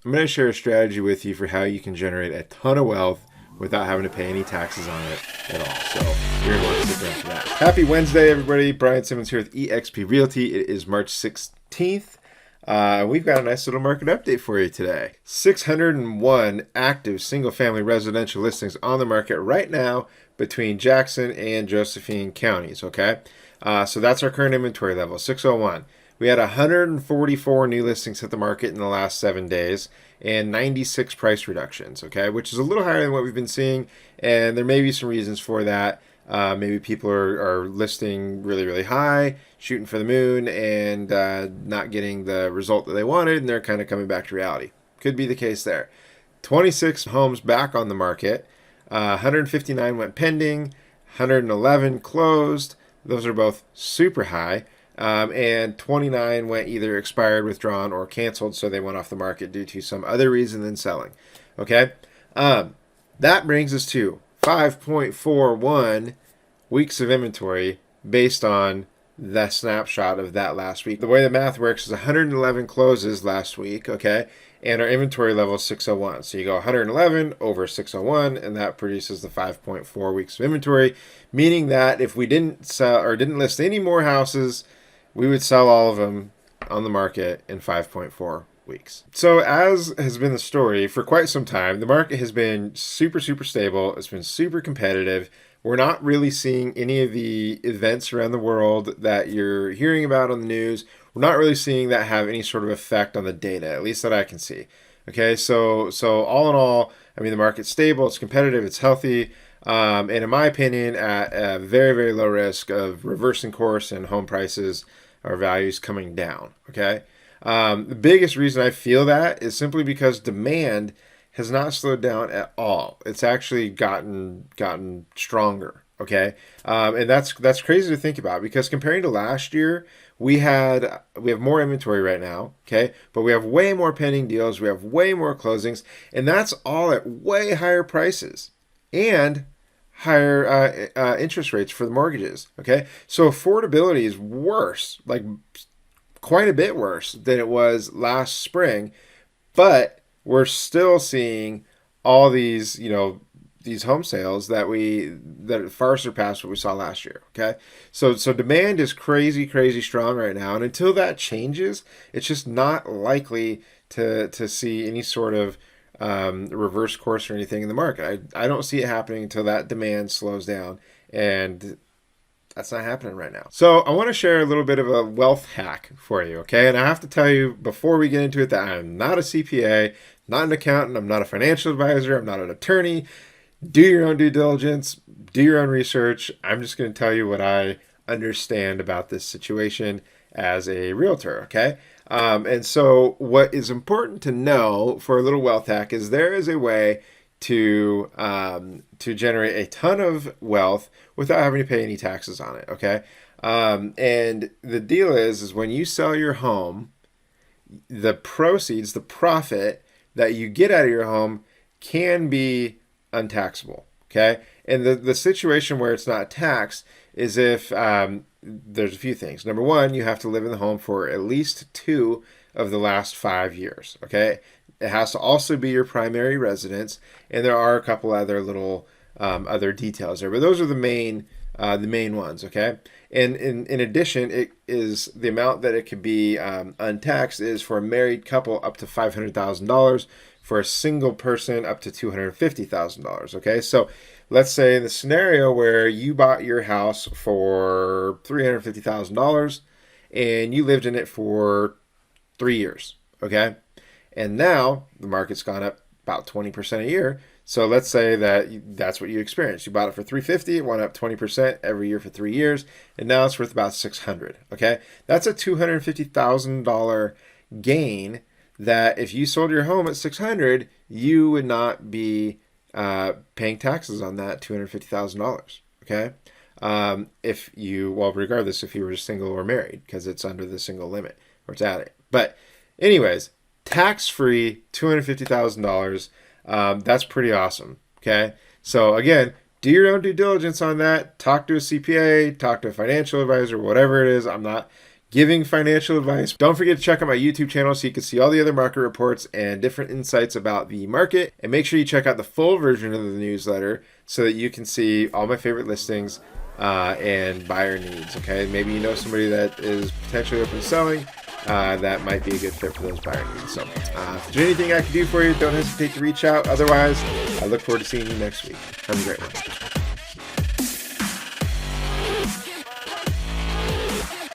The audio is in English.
I'm going to share a strategy with you for how you can generate a ton of wealth without having to pay any taxes on it at all. So you're going to want to stick around for that. Happy Wednesday, everybody. Brian Simmons here with eXp Realty. It is March 16th. We've got a nice little market update for you today. 601 active single-family residential listings on the market right now between Jackson and Josephine counties, okay? So that's our current inventory level, 601. We had 144 new listings hit the market in the last 7 days and 96 price reductions, okay, which is a little higher than what we've been seeing, and there may be some reasons for that. Maybe people are listing really, really high, shooting for the moon, and not getting the result that they wanted, and they're kind of coming back to reality. Could be the case there. 26 homes back on the market. 159 went pending. 111 closed. Those are both super high. And 29 went either expired, withdrawn, or canceled, so they went off the market due to some other reason than selling. Okay? That brings us to 5.41 weeks of inventory based on the snapshot of that last week. The way the math works is 111 closes last week, okay? And our inventory level is 601. So you go 111 over 601, and that produces the 5.4 weeks of inventory, meaning that if we didn't sell or didn't list any more houses, we would sell all of them on the market in 5.4 weeks. So as has been the story for quite some time, the market has been super, super stable. It's been super competitive. We're not really seeing any of the events around the world that you're hearing about on the news. We're not really seeing that have any sort of effect on the data, at least that I can see. Okay, so all in all, I mean, the market's stable, it's competitive, it's healthy, and in my opinion, at a very, very low risk of reversing course and home prices or values coming down. Okay. The biggest reason I feel that is simply because demand has not slowed down at all. It's actually gotten stronger. Okay, and that's crazy to think about because comparing to last year, we have more inventory right now. Okay, but we have way more pending deals. We have way more closings, and that's all at way higher prices and higher interest rates for the mortgages. Okay, so affordability is worse, like quite a bit worse than it was last spring, but we're still seeing all these, these home sales that far surpass what we saw last year. Okay, so demand is crazy, crazy strong right now, and until that changes, it's just not likely to see any sort of reverse course or anything in the market. I don't see it happening until that demand slows down, and that's not happening right now. So I want to share a little bit of a wealth hack for you, okay? And I have to tell you before we get into it that I'm not a CPA, not an accountant, I'm not a financial advisor, I'm not an attorney. Do your own due diligence, do your own research. I'm just going to tell you what I understand about this situation as a realtor, okay? And so what is important to know for a little wealth hack is there is a way to generate a ton of wealth without having to pay any taxes on it, okay? And the deal is when you sell your home, the proceeds, the profit that you get out of your home can be untaxable, okay? And the situation where it's not taxed is if there's a few things. Number one, you have to live in the home for at least 2 of the last 5 years, okay? It has to also be your primary residence, and there are a couple other little other details there, but those are the main ones, okay? And in addition, it is the amount that it could be untaxed is for a married couple up to $500,000, for a single person up to $250,000, okay? So let's say in the scenario where you bought your house for $350,000 and you lived in it for 3 years, okay? And now the market's gone up about 20% a year. So let's say that's what you experienced. You bought it for $350, it went up 20% every year for 3 years, and now it's worth about $600. Okay, that's a $250,000 gain. That if you sold your home at $600, you would not be paying taxes on that $250,000. Okay, regardless if you were single or married, because it's under the single limit or it's at it. But anyways, tax-free $250,000. That's pretty awesome. Okay, so again, do your own due diligence on that. Talk to a CPA, talk to a financial advisor, whatever it is. I'm not giving financial advice. Don't forget to check out my YouTube channel so you can see all the other market reports and different insights about the market. And make sure you check out the full version of the newsletter so that you can see all my favorite listings and buyer needs. Okay, maybe you know somebody that is potentially open to selling. That might be a good fit for those buyer needs. So if there's anything I can do for you, don't hesitate to reach out. Otherwise, I look forward to seeing you next week. Have a great one.